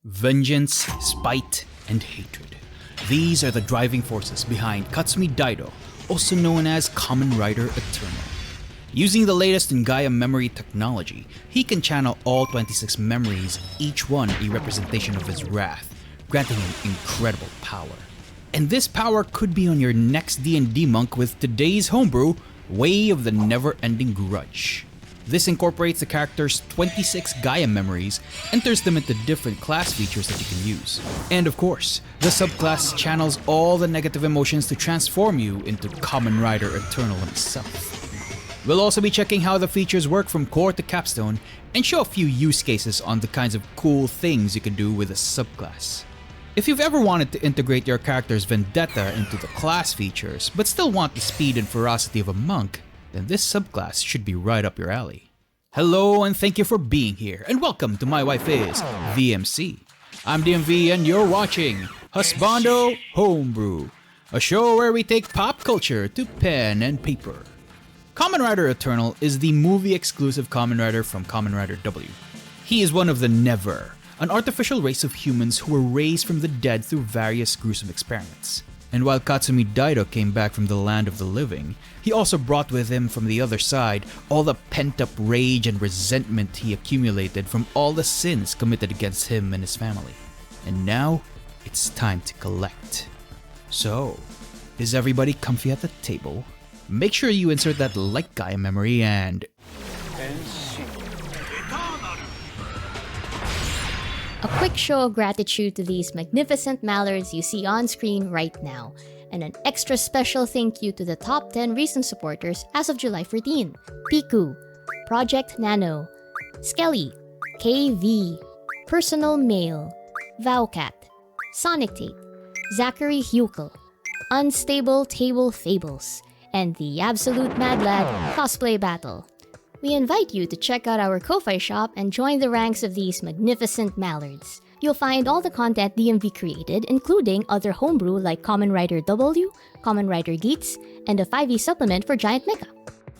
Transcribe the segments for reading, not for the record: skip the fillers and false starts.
Vengeance, spite, and hatred. These are the driving forces behind Katsumi Daido, also known as Kamen Rider Eternal. Using the latest in Gaia Memory technology, he can channel all 26 memories, each one a representation of his wrath, granting him incredible power. And this power could be on your next D&D monk with today's homebrew, Way of the Never-ending Grudge. This incorporates the character's 26 Gaia Memories, enters them into different class features that you can use. And of course, the subclass channels all the negative emotions to transform you into Kamen Rider Eternal himself. We'll also be checking how the features work from core to capstone, and show a few use cases on the kinds of cool things you can do with a subclass. If you've ever wanted to integrate your character's vendetta into the class features, but still want the speed and ferocity of a monk, then this subclass should be right up your alley. Hello and thank you for being here, and welcome to My Wife Is VMC. I'm DMV and you're watching Husbando Homebrew, a show where we take pop culture to pen and paper. Kamen Rider Eternal is the movie-exclusive Kamen Rider from Kamen Rider W. He is one of the Never, an artificial race of humans who were raised from the dead through various gruesome experiments. And while Katsumi Daido came back from the land of the living, he also brought with him from the other side all the pent-up rage and resentment he accumulated from all the sins committed against him and his family. And now, it's time to collect. So, is everybody comfy at the table? Make sure you insert that like Gaia Memory and... A quick show of gratitude to these magnificent mallards you see on screen right now, and an extra special thank you to the top 10 recent supporters as of July 14. Piku, Project Nano, Skelly, KV, Personal Mail, Vowcat, Sonic Tate, Zachary Hukel, Unstable Table Fables, and the Absolute Mad Lad Cosplay Battle. We invite you to check out our Ko-Fi shop and join the ranks of these magnificent mallards. You'll find all the content DMV created, including other homebrew like Kamen Rider W, Kamen Rider Geats, and a 5e supplement for Giant Mecha.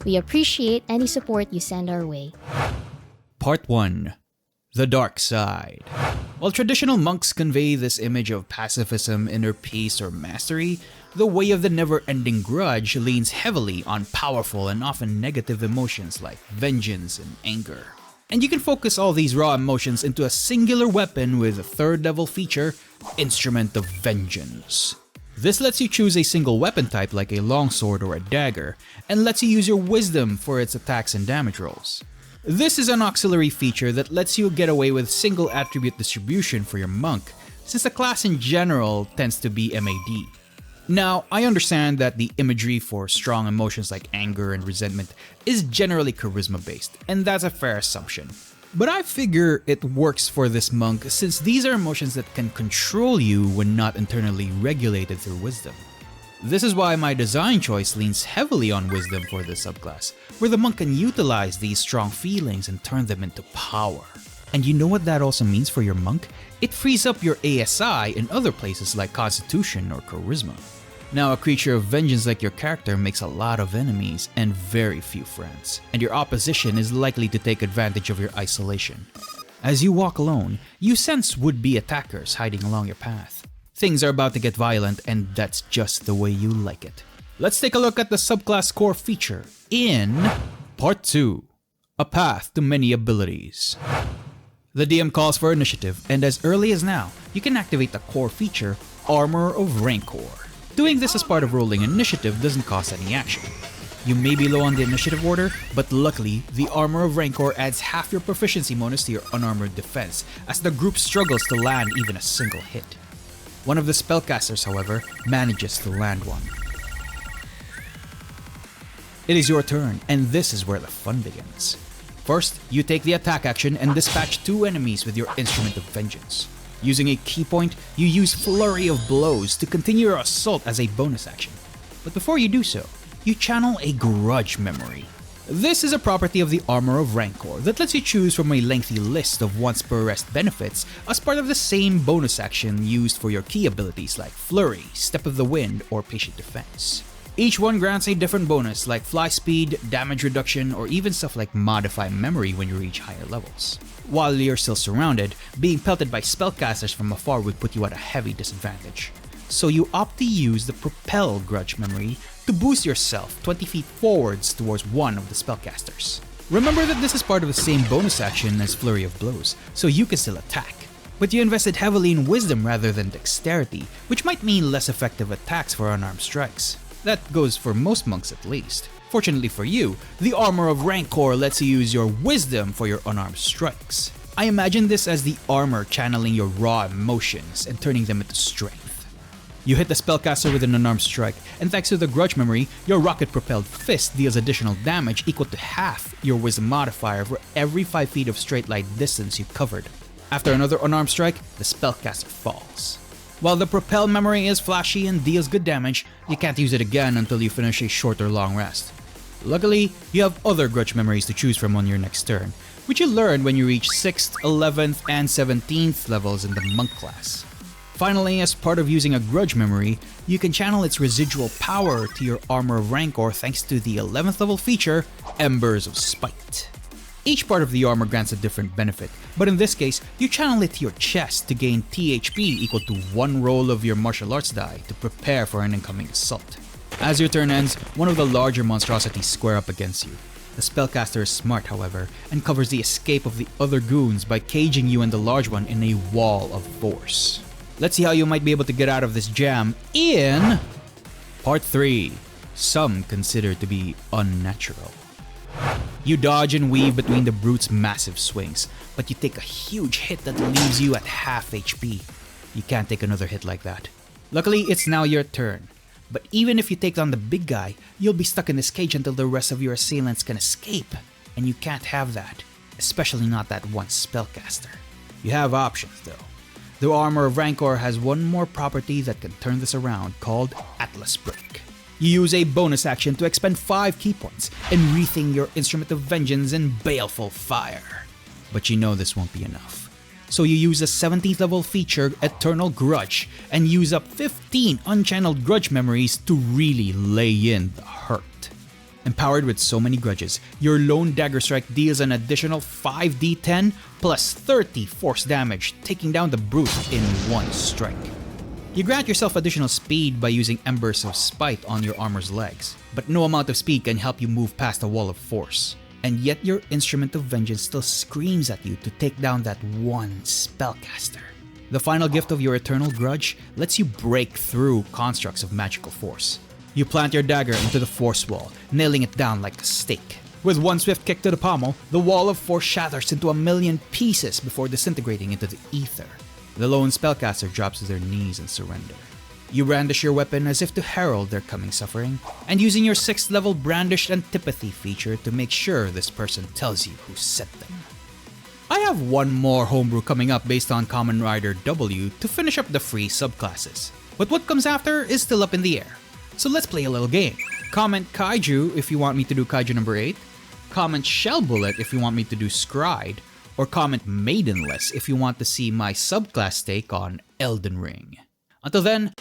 We appreciate any support you send our way. Part 1. The Dark Side. While traditional monks convey this image of pacifism, inner peace, or mastery, the Way of the Never-ending Grudge leans heavily on powerful and often negative emotions like vengeance and anger. And you can focus all these raw emotions into a singular weapon with a third level feature, Instrument of Vengeance. This lets you choose a single weapon type like a longsword or a dagger, and lets you use your wisdom for its attacks and damage rolls. This is an auxiliary feature that lets you get away with single attribute distribution for your monk, since the class in general tends to be MAD. Now, I understand that the imagery for strong emotions like anger and resentment is generally charisma based, and that's a fair assumption. But I figure it works for this monk since these are emotions that can control you when not internally regulated through wisdom. This is why my design choice leans heavily on wisdom for this subclass, where the monk can utilize these strong feelings and turn them into power. And you know what that also means for your monk? It frees up your ASI in other places like Constitution or Charisma. Now, a creature of vengeance like your character makes a lot of enemies and very few friends, and your opposition is likely to take advantage of your isolation. As you walk alone, you sense would-be attackers hiding along your path. Things are about to get violent, and that's just the way you like it. Let's take a look at the subclass core feature in Part 2, A Path to Many Abilities. The DM calls for initiative, and as early as now, you can activate the core feature, Armor of Rancor. Doing this as part of rolling initiative doesn't cost any action. You may be low on the initiative order, but luckily, the Armor of Rancor adds half your proficiency bonus to your unarmored defense, as the group struggles to land even a single hit. One of the spellcasters, however, manages to land one. It is your turn, and this is where the fun begins. First, you take the attack action and dispatch 2 enemies with your Instrument of Vengeance. Using a key point, you use Flurry of Blows to continue your assault as a bonus action. But before you do so, you channel a Grudge Memory. This is a property of the Armor of Rancor that lets you choose from a lengthy list of once per rest benefits as part of the same bonus action used for your key abilities like Flurry, Step of the Wind, or Patient Defense. Each one grants a different bonus like fly speed, damage reduction, or even stuff like Modify Memory when you reach higher levels. While you're still surrounded, being pelted by spellcasters from afar would put you at a heavy disadvantage. So you opt to use the Propel Grudge memory to boost yourself 20 feet forwards towards one of the spellcasters. Remember that this is part of the same bonus action as Flurry of Blows, so you can still attack. But you invested heavily in Wisdom rather than Dexterity, which might mean less effective attacks for unarmed strikes. That goes for most monks at least. Fortunately for you, the Armor of Rancor lets you use your Wisdom for your unarmed strikes. I imagine this as the armor channeling your raw emotions and turning them into strength. You hit the spellcaster with an unarmed strike, and thanks to the Grudge memory, your rocket-propelled fist deals additional damage equal to half your Wisdom modifier for every 5 feet of straight line distance you covered. After another unarmed strike, the spellcaster falls. While the Propel memory is flashy and deals good damage, you can't use it again until you finish a short or long rest. Luckily, you have other Grudge memories to choose from on your next turn, which you'll learn when you reach 6th, 11th, and 17th levels in the Monk class. Finally, as part of using a Grudge memory, you can channel its residual power to your Armor of Rancor thanks to the 11th level feature, Embers of Spite. Each part of the armor grants a different benefit, but in this case, you channel it to your chest to gain THP equal to 1 roll of your martial arts die to prepare for an incoming assault. As your turn ends, one of the larger monstrosities square up against you. The spellcaster is smart, however, and covers the escape of the other goons by caging you and the large one in a wall of force. Let's see how you might be able to get out of this jam in Part 3, some consider to be unnatural. You dodge and weave between the brute's massive swings, but you take a huge hit that leaves you at half HP. You can't take another hit like that. Luckily, it's now your turn. But even if you take on the big guy, you'll be stuck in this cage until the rest of your assailants can escape. And you can't have that, especially not that one spellcaster. You have options though. The Armor of Rancor has one more property that can turn this around called Atlas Break. You use a bonus action to expend 5 key points and rethink your Instrument of Vengeance in Baleful Fire. But you know this won't be enough. So you use the 17th level feature Eternal Grudge and use up 15 unchanneled Grudge memories to really lay in the hurt. Empowered with so many grudges, your Lone Dagger Strike deals an additional 5d10 plus 30 force damage, taking down the brute in one strike. You grant yourself additional speed by using Embers of Spite on your armor's legs, but no amount of speed can help you move past a wall of force. And yet your Instrument of Vengeance still screams at you to take down that one spellcaster. The final gift of your Eternal Grudge lets you break through constructs of magical force. You plant your dagger into the force wall, nailing it down like a stake. With one swift kick to the pommel, the wall of force shatters into a million pieces before disintegrating into the ether. The lone spellcaster drops to their knees and surrender. You brandish your weapon as if to herald their coming suffering, and using your 6th level Brandish Antipathy feature to make sure this person tells you who sent them. I have one more homebrew coming up based on Kamen Rider W to finish up the free subclasses, but what comes after is still up in the air. So let's play a little game. Comment Kaiju if you want me to do Kaiju number 8, comment Shell Bullet if you want me to do Scryed, or comment Maidenless if you want to see my subclass take on Elden Ring. Until then,